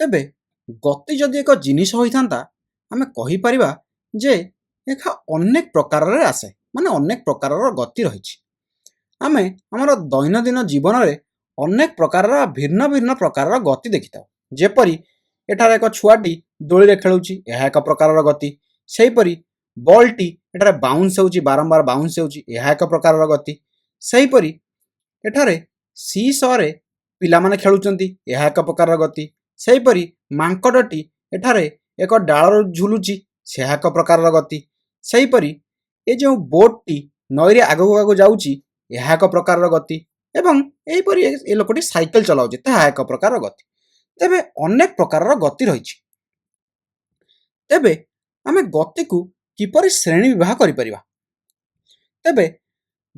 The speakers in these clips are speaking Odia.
ତେବେ ଗତି ଯଦି ଏକ ଜିନିଷ ହୋଇଥାନ୍ତା ଆମେ କହିପାରିବା ଯେ ଏହା ଅନେକ ପ୍ରକାରରେ ଆସେ, ମାନେ ଅନେକ ପ୍ରକାରର ଗତି ରହିଛି। ଆମେ ଆମର ଦୈନନ୍ଦିନ ଜୀବନରେ ଅନେକ ପ୍ରକାରର ଭିନ୍ନ ଭିନ୍ନ ପ୍ରକାରର ଗତି ଦେଖିଥାଉ। ଯେପରି ଏଠାରେ ଏକ ଛୁଆଟି ଦୋଳିରେ ଖେଳୁଛି, ଏହା ଏକ ପ୍ରକାରର ଗତି। ସେହିପରି ବଲ୍ଟି ଏଠାରେ ବାଉନ୍ସ ହେଉଛି, ବାରମ୍ବାର ବାଉନ୍ସ ହେଉଛି, ଏହା ଏକ ପ୍ରକାରର ଗତି। ସେହିପରି ଏଠାରେ ସି ସରେ ପିଲାମାନେ ଖେଳୁଛନ୍ତି, ଏହା ଏକ ପ୍ରକାରର ଗତି। ସେହିପରି ମାଙ୍କଡ଼ଟି ଏଠାରେ ଏକ ଡାଳରୁ ଝୁଲୁଛି, ସେ ଏକ ପ୍ରକାରର ଗତି। ସେହିପରି ଏ ଯେଉଁ ବୋଟ୍ଟି ନଈରେ ଆଗକୁ ଆଗକୁ ଯାଉଛି, ଏହା ଏକ ପ୍ରକାରର ଗତି। ଏବଂ ଏହିପରି ଏ ଲୋକଟି ସାଇକେଲ ଚଲାଉଛି, ତାହା ଏକ ପ୍ରକାରର ଗତି। ତେବେ ଅନେକ ପ୍ରକାରର ଗତି ରହିଛି। ତେବେ ଆମେ ଗତିକୁ କିପରି ଶ୍ରେଣୀ ବିଭାଗ କରିପାରିବା? ତେବେ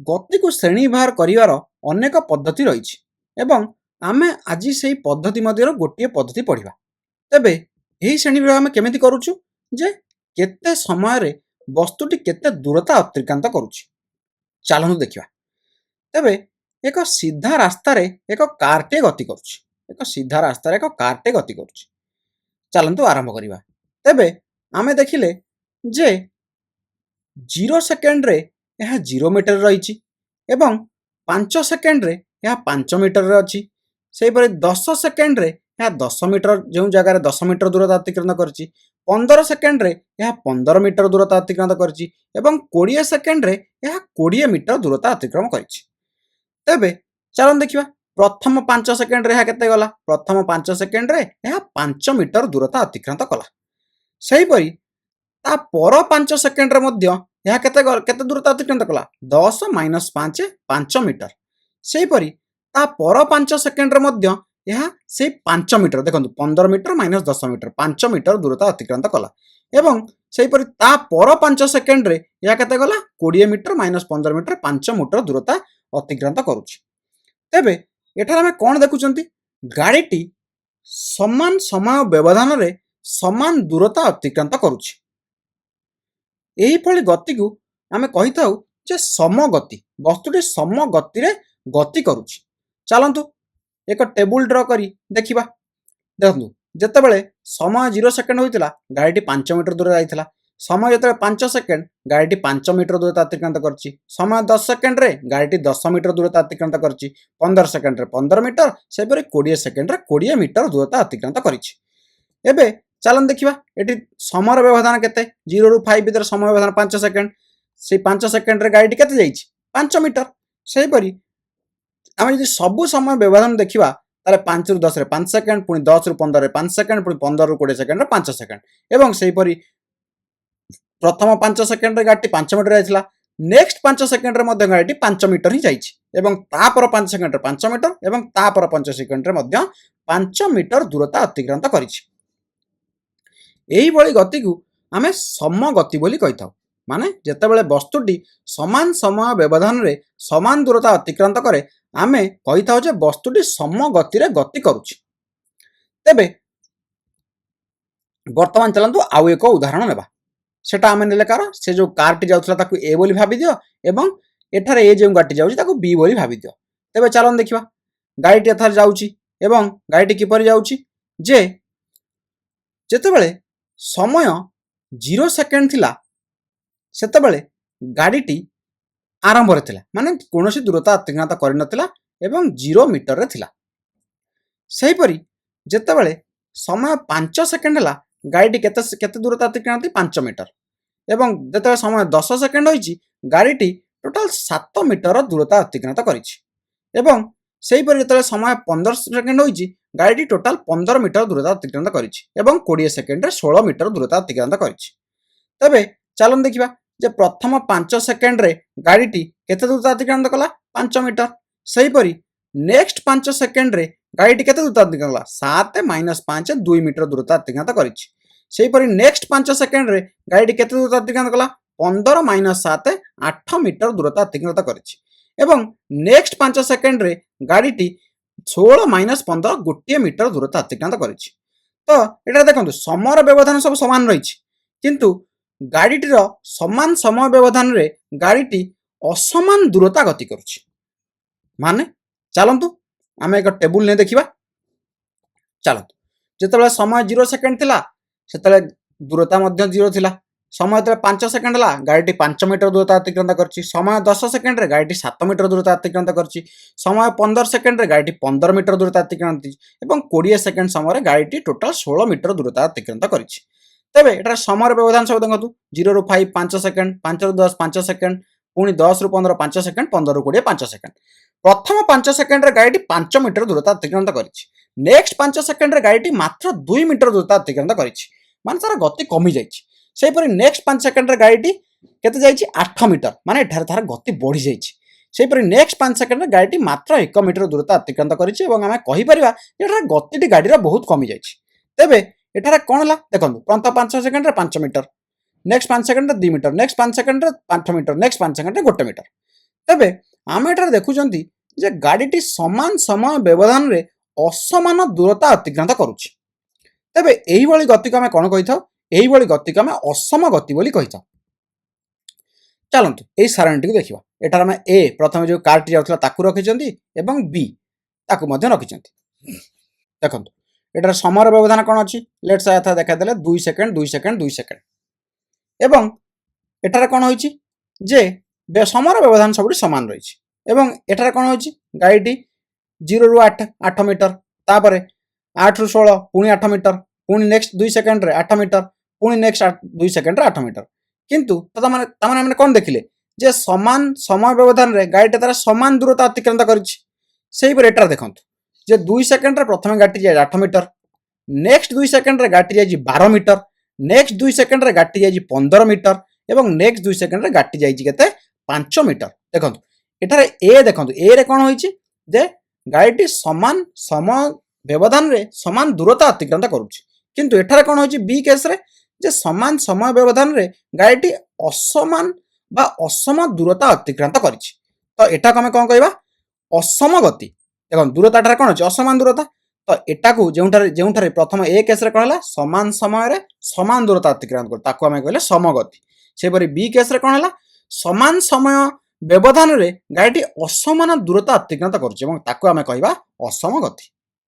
ଗତିକୁ ଶ୍ରେଣୀ ବିଭାଗ କରିବାର ଅନେକ ପଦ୍ଧତି ରହିଛି ଏବଂ ଆମେ ଆଜି ସେହି ପଦ୍ଧତି ମଧ୍ୟରୁ ଗୋଟିଏ ପଦ୍ଧତି ପଢ଼ିବା। ତେବେ ଏହି ଶ୍ରେଣୀ ବିଭାଗ ଆମେ କେମିତି କରୁଛୁ? ଯେ କେତେ ସମୟରେ ବସ୍ତୁଟି କେତେ ଦୂରତା ଅତିକ୍ରାନ୍ତ କରୁଛି। ଚାଲନ୍ତୁ ଦେଖିବା। ତେବେ ଏକ ସିଧା ରାସ୍ତାରେ ଏକ କାରଟିଏ ଗତି କରୁଛି, ଏକ ସିଧା ରାସ୍ତାରେ ଏକ କାରଟେ ଗତି କରୁଛି। ଚାଲନ୍ତୁ ଆରମ୍ଭ କରିବା। ତେବେ ଆମେ ଦେଖିଲେ ଯେ 0 ସେକେଣ୍ଡରେ ଏହା 0 ମିଟର ରହିଛି ଏବଂ 5 ସେକେଣ୍ଡରେ ଏହା 5 ମିଟରରେ ଅଛି। ସେହିପରି 10 ସେକେଣ୍ଡରେ ଏହା 10 ମିଟର, ଯେଉଁ ଜାଗାରେ 10 ମିଟର ଦୂରତା ଅତିକ୍ରାନ୍ତ କରିଛି। 15 ସେକେଣ୍ଡରେ ଏହା 15 ମିଟର ଦୂରତା ଅତିକ୍ରାନ୍ତ କରିଛି ଏବଂ 20 ସେକେଣ୍ଡରେ ଏହା 20 ମିଟର ଦୂରତା ଅତିକ୍ରମ କରିଛି। ତେବେ ଚାଲନ୍ତୁ ଦେଖିବା ପ୍ରଥମ 5 ସେକେଣ୍ଡରେ ଏହା କେତେ ଗଲା। ପ୍ରଥମ 5 ସେକେଣ୍ଡରେ ଏହା 5 ମିଟର ଦୂରତା ଅତିକ୍ରାନ୍ତ କଲା। ସେହିପରି ତା ପର 5 ସେକେଣ୍ଡରେ ମଧ୍ୟ ଏହା କେତେ ଦୂରତା ଅତିକ୍ରାନ୍ତ କଲା? 10 ମାଇନସ୍ 5 5 ମିଟର। ସେହିପରି ତା ପର 5 ସେକେଣ୍ଡରେ ମଧ୍ୟ ଏହା ସେଇ 5 ମିଟର, ଦେଖନ୍ତୁ 15 ମିଟର ମାଇନସ୍ 10 ମିଟର, 5 ମିଟର ଦୂରତା ଅତିକ୍ରାନ୍ତ କଲା। ଏବଂ ସେହିପରି ତା ପର 5 ସେକେଣ୍ଡରେ ଏହା କେତେ ଗଲା? 20 ମିଟର ମାଇନସ୍ 15 ମିଟର, 5 ମିଟର ଦୂରତା ଅତିକ୍ରାନ୍ତ କରୁଛି। ତେବେ ଏଠାରେ ଆମେ କ'ଣ ଦେଖୁଛନ୍ତି? ଗାଡ଼ିଟି ସମାନ ସମୟ ବ୍ୟବଧାନରେ ସମାନ ଦୂରତା ଅତିକ୍ରାନ୍ତ କରୁଛି। ଏହିଭଳି ଗତିକୁ ଆମେ କହିଥାଉ ଯେ ସମଗତି। ବସ୍ତୁଟି ସମଗତିରେ ଗତି କରୁଛି। ଚାଲନ୍ତୁ ଏକ ଟେବୁଲ ଡ୍ର କରି ଦେଖିବା। ଦେଖନ୍ତୁ, ଯେତେବେଳେ ସମୟ 0 ସେକେଣ୍ଡ ହୋଇଥିଲା ଗାଡ଼ିଟି 5 ମିଟର ଦୂର ଯାଇଥିଲା। ସମୟ ଯେତେବେଳେ 5 ସେକେଣ୍ଡ ଗାଡ଼ିଟି 5 ମିଟର ଦୂରତା ଅତିକ୍ରାନ୍ତ କରିଛି। ସମୟ 10 ସେକେଣ୍ଡରେ ଗାଡ଼ିଟି 10 ମିଟର ଦୂରତା ଅତିକ୍ରାନ୍ତ କରିଛି। 15 ସେକେଣ୍ଡରେ 15 ମିଟର, ସେହିପରି 20 ସେକେଣ୍ଡରେ 20 ମିଟର ଦୂରତା ଅତିକ୍ରାନ୍ତ କରିଛି। ଏବେ ଚାଲନ୍ତୁ ଦେଖିବା ଏଠି ସମୟର ବ୍ୟବଧାନ କେତେ? 0 ରୁ 5 ଭିତରେ ସମୟ ବ୍ୟବଧାନ 5 ସେକେଣ୍ଡ। ସେଇ 5 ସେକେଣ୍ଡରେ ଗାଡ଼ିଟି କେତେ ଯାଇଛି? 5 ମିଟର। ସେହିପରି ଆମେ ଯଦି ସବୁ ସମୟ ବ୍ୟବଧାନ ଦେଖିବା ତାହେଲେ 5 ରୁ 10ରେ 5 ସେକେଣ୍ଡ, ପୁଣି 10 ରୁ 15ରେ 5 ସେକେଣ୍ଡ, ପୁଣି 15 ରୁ 20 ସେକେଣ୍ଡରେ 5 ସେକେଣ୍ଡ। ଏବଂ ସେହିପରି ପ୍ରଥମ 5 ସେକେଣ୍ଡରେ ଗାଡ଼ିଟି 5 ମିଟର ଯାଇଥିଲା। ନେକ୍ସଟ 5 ସେକେଣ୍ଡରେ ମଧ୍ୟ ଗାଡ଼ିଟି 5 ମିଟର ହିଁ ଯାଇଛି ଏବଂ ତାପର 5 ସେକେଣ୍ଡରେ 5 ମିଟର ଏବଂ ତାପର 5 ସେକେଣ୍ଡରେ ମଧ୍ୟ 5 ମିଟର ଦୂରତା ଅତିକ୍ରାନ୍ତ କରିଛି। ଏହିଭଳି ଗତିକୁ ଆମେ ସମଗତି ବୋଲି କହିଥାଉ। ମାନେ ଯେତେବେଳେ ବସ୍ତୁଟି ସମାନ ସମୟ ବ୍ୟବଧାନରେ ସମାନ ଦୂରତା ଅତିକ୍ରାନ୍ତ କରେ ଆମେ କହିଥାଉ ଯେ ବସ୍ତୁଟି ସମଗତିରେ ଗତି କରୁଛି। ତେବେ ବର୍ତ୍ତମାନ ଚାଲନ୍ତୁ ଆଉ ଏକ ଉଦାହରଣ ନେବା। ସେଟା ଆମେ ନେଲେ କାର? ସେ ଯେଉଁ କାରଟି ଯାଉଥିଲା ତାକୁ ଏ ବୋଲି ଭାବିଦିଅ ଏବଂ ଏଠାରେ ଏ ଯେଉଁ ଗାଡ଼ିଟି ଯାଉଛି ତାକୁ ବି ବୋଲି ଭାବିଦିଅ। ତେବେ ଚାଲନ୍ତୁ ଦେଖିବା। ଗାଡ଼ିଟି ଏଠାରେ ଯାଉଛି ଏବଂ ଗାଡ଼ିଟି କିପରି ଯାଉଛି? ଯେ ଯେତେବେଳେ ସମୟ 0 ସେକେଣ୍ଡ ଥିଲା ସେତେବେଳେ ଗାଡ଼ିଟି ଆରମ୍ଭରେ ଥିଲା, ମାନେ କୌଣସି ଦୂରତା ଅତିକ୍ରାନ୍ତ କରିନଥିଲା ଏବଂ 0 ମିଟରରେ ଥିଲା। ସେହିପରି ଯେତେବେଳେ ସମୟ 5 ସେକେଣ୍ଡ ହେଲା ଗାଡ଼ିଟି କେତେ ଦୂରତା ଅତିକ୍ରାନ୍ତି? 5 ମିଟର। ଏବଂ ଯେତେବେଳେ ସମୟ 10 ସେକେଣ୍ଡ ହୋଇଛି ଗାଡ଼ିଟି ଟୋଟାଲ 7 ମିଟର ଦୂରତା ଅତିକ୍ରାନ୍ତ କରିଛି। ଏବଂ ସେହିପରି ଯେତେବେଳେ ସମୟ 15 ସେକେଣ୍ଡ ହୋଇଛି ଗାଡ଼ିଟି ଟୋଟାଲ 15 ମିଟର ଦୂରତା ଅତିକ୍ରାନ୍ତ କରିଛି ଏବଂ 20 ସେକେଣ୍ଡରେ 16 ମିଟର ଦୂରତା ଅତିକ୍ରାନ୍ତ କରିଛି। ତେବେ ଚାଲନ୍ତୁ ଦେଖିବା ଯେ ପ୍ରଥମ 5 ସେକେଣ୍ଡରେ ଗାଡ଼ିଟି କେତେ ଦୂରତା ଅତିକ୍ରାନ୍ତ କଲା? 5 ମିଟର। ସେହିପରି ନେକ୍ସଟ 5 ସେକେଣ୍ଡରେ ଗାଡ଼ିଟି କେତେ ଦୂରତା ଅତିକ୍ରାନ୍ତ କଲା? 7 ମାଇନସ୍ 5 2 ମିଟର ଦୂରତା ଅତିକ୍ରାନ୍ତ କରିଛି। ସେହିପରି ନେକ୍ସଟ 5 ସେକେଣ୍ଡରେ ଗାଡ଼ିଟି କେତେ ଦୂରତା ଅତିକ୍ରାନ୍ତ କଲା? 15 ମାଇନସ୍ 7 8 ମିଟର ଦୂରତା ଅତିକ୍ରାନ୍ତ କରିଛି। ଏବଂ ନେକ୍ସଟ 5 ସେକେଣ୍ଡରେ ଗାଡ଼ିଟି 16 ମାଇନସ୍ 15 1 ମିଟର ଦୂରତା ଅତିକ୍ରାନ୍ତ କରିଛି। ତ ଏଠାରେ ଦେଖନ୍ତୁ ସମୟର ବ୍ୟବଧାନ ସବୁ ସମାନ ରହିଛି, କିନ୍ତୁ ଗାଡ଼ିଟିର ସମାନ ସମୟ ବ୍ୟବଧାନରେ ଗାଡ଼ିଟି ଅସମାନ ଦୂରତା ଗତି କରୁଛି। ମାନେ ଚାଲନ୍ତୁ ଆମେ ଏକ ଟେବୁଲ ନେଇ ଦେଖିବା। ଚାଲନ୍ତୁ ଯେତେବେଳେ ସମୟ 0 ସେକେଣ୍ଡ ଥିଲା ସେତେବେଳେ ଦୂରତା ମଧ୍ୟ 0 ଥିଲା। ସମୟ ଯେତେବେଳେ 5 ସେକେଣ୍ଡ ହେଲା ଗାଡ଼ିଟି 5 ମିଟର ଦୂରତା ଅତିକ୍ରାନ୍ତ କରିଛି। ସମୟ 10 ସେକେଣ୍ଡରେ ଗାଡ଼ିଟି 7 ମିଟର ଦୂରତା ଅତିକ୍ରାନ୍ତ କରିଛି। ସମୟ 15 ସେକେଣ୍ଡରେ ଗାଡ଼ିଟି 15 ମିଟର ଦୂରତା ଅତିକ୍ରାନ୍ତ କରିଛି ଏବଂ 20 ସେକେଣ୍ଡ ସମୟରେ ଗାଡ଼ିଟି ଟୋଟାଲ 16 ମିଟର ଦୂରତା ଅତିକ୍ରାନ୍ତ କରିଛି। ତେବେ ଏଠାରେ ସମୟର ବ୍ୟବଧାନ ସବୁ ଦେଖନ୍ତୁ 0 ରୁ 5 5 ସେକେଣ୍ଡ, 5 ରୁ 10 5 ସେକେଣ୍ଡ, ପୁଣି 10 ରୁ 15 5 ସେକେଣ୍ଡ, 15 ରୁ 20 5 ସେକେଣ୍ଡ। ପ୍ରଥମ 5 ସେକେଣ୍ଡରେ ଗାଡ଼ିଟି 5 ମିଟର ଦୂରତା ଅତିକ୍ରାନ୍ତ କରିଛି। ନେକ୍ସଟ 5 ସେକେଣ୍ଡରେ ଗାଡ଼ିଟି ମାତ୍ର 2 ମିଟର ଦୂରତା ଅତିକ୍ରାନ୍ତ କରିଛି, ମାନେ ତାର ଗତି କମି ଯାଇଛି। ସେହିପରି ନେକ୍ସଟ 5 ସେକେଣ୍ଡରେ ଗାଡ଼ିଟି କେତେ ଯାଇଛି 8 ମିଟର, ମାନେ ଏଠାରେ ତାର ଗତି ବଢ଼ି ଯାଇଛି। ସେହିପରି ନେକ୍ସଟ 5 ସେକେଣ୍ଡରେ ଗାଡ଼ିଟି ମାତ୍ର 1 ମିଟର ଦୂରତା ଅତିକ୍ରାନ୍ତ କରିଛି ଏବଂ ଆମେ କହିପାରିବା ଯେ ଏଠାରେ ଗତିଟି ଗାଡ଼ିର ବହୁତ କମି ଯାଇଛି। ତେବେ ଏଠାରେ କ'ଣ ହେଲା ଦେଖନ୍ତୁ, ପ୍ରଥମ 5 ସେକେଣ୍ଡରେ 5 ମିଟର, ନେକ୍ସଟ 5 ସେକେଣ୍ଡରେ 2 ମିଟର, ନେକ୍ସଟ 5 ସେକେଣ୍ଡରେ 8 ମିଟର, ନେକ୍ସଟ 5 ସେକେଣ୍ଡରେ 1 ମିଟର। ତେବେ ଆମେ ଏଠାରେ ଦେଖୁଛନ୍ତି ଯେ ଗାଡ଼ିଟି ସମାନ ସମୟ ବ୍ୟବଧାନରେ ଅସମାନ ଦୂରତା ଅତିକ୍ରାନ୍ତ କରୁଛି। ତେବେ ଏହିଭଳି ଗତିକୁ ଆମେ କ'ଣ କହିଥାଉ? ଏହିଭଳି ଗତିକୁ ଆମେ ଅସମ ଗତି ବୋଲି କହିଥାଉ। ଚାଲନ୍ତୁ ଏହି ସାରଣୀଟିକୁ ଦେଖିବା। ଏଠାରେ ଆମେ ଏ ପ୍ରଥମେ ଯେଉଁ କାରଟି ଯାଉଥିଲା ତାକୁ ରଖିଛନ୍ତି ଏବଂ ବି ତାକୁ ମଧ୍ୟ ରଖିଛନ୍ତି। ଦେଖନ୍ତୁ ଏଠାରେ ସମୟର ବ୍ୟବଧାନ କ'ଣ ଅଛି? ଲେଟ୍ସ ଏଥା ଦେଖାଇଦେଲେ 2 ସେକେଣ୍ଡ 2 ସେକେଣ୍ଡ 2 ସେକେଣ୍ଡ ଏବଂ ଏଠାରେ କ'ଣ ହୋଇଛି ଯେ ସମୟର ବ୍ୟବଧାନ ସବୁଠି ସମାନ ରହିଛି ଏବଂ ଏଠାରେ କ'ଣ ହୋଇଛି ଗାଡ଼ିଟି 0 ରୁ 8 8 ମିଟର, ତାପରେ 8 ରୁ 16 ପୁଣି 8 ମିଟର, ପୁଣି ନେକ୍ସଟ 2 ସେକେଣ୍ଡରେ 8 ମିଟର, ପୁଣି ନେକ୍ସଟ 2 ସେକେଣ୍ଡରେ 8 ମିଟର। କିନ୍ତୁ ତାମାନେ ଆମେ କ'ଣ ଦେଖିଲେ ଯେ ସମାନ ସମୟ ବ୍ୟବଧାନରେ ଗାଡ଼ିଟା ତାର ସମାନ ଦୂରତା ଅତିକ୍ରାନ୍ତ କରିଛି। ସେହିପରି ଏଠାରେ ଦେଖନ୍ତୁ ଯେ 2 ସେକେଣ୍ଡରେ ପ୍ରଥମେ ଗାଡ଼ିଟି ଯାଇଛି 8 ମିଟର, ନେକ୍ସଟ 2 ସେକେଣ୍ଡରେ ଗାଡ଼ିଟି ଯାଇଛି 12 ମିଟର, ନେକ୍ସଟ 2 ସେକେଣ୍ଡରେ ଗାଡ଼ିଟି ଯାଇଛି 15 ମିଟର ଏବଂ ନେକ୍ସଟ 2 ସେକେଣ୍ଡରେ ଗାଡ଼ିଟି ଯାଇଛି କେତେ 5 ମିଟର। ଦେଖନ୍ତୁ ଏଠାରେ ଏ ଦେଖନ୍ତୁ ଏ ରେ କ'ଣ ହୋଇଛି ଯେ ଗାଡ଼ିଟି ସମାନ ସମୟ ବ୍ୟବଧାନରେ ସମାନ ଦୂରତା ଅତିକ୍ରାନ୍ତ କରୁଛି, କିନ୍ତୁ ଏଠାରେ କ'ଣ ହୋଇଛି ବି କେସ୍ରେ ଯେ ସମାନ ସମୟ ବ୍ୟବଧାନରେ ଗାଡ଼ିଟି ଅସମାନ ବା ଅସମ ଦୂରତା ଅତିକ୍ରାନ୍ତ କରିଛି। ତ ଏଟାକୁ ଆମେ କ'ଣ କହିବା? ଅସମ ଗତି। ଦେଖନ୍ତୁ ଦୂରତାଠାରେ କ'ଣ ଅଛି? ଅସମାନ ଦୂରତା। ତ ଏଟାକୁ ଯେଉଁଠାରେ ପ୍ରଥମ ଏ କେସ୍ରେ କ'ଣ ହେଲା ସମାନ ସମୟରେ ସମାନ ଦୂରତା ଅତିକ୍ରାନ୍ତ କରୁ, ତାକୁ ଆମେ କହିଲେ ସମଗତି। ସେହିପରି ବି କେସ୍ରେ କ'ଣ ହେଲା ସମାନ ସମୟ ବ୍ୟବଧାନରେ ଗାଡ଼ିଟି ଅସମାନ ଦୂରତା ଅତିକ୍ରାନ୍ତ କରୁଛି ଏବଂ ତାକୁ ଆମେ କହିବା ଅସମ ଗତି।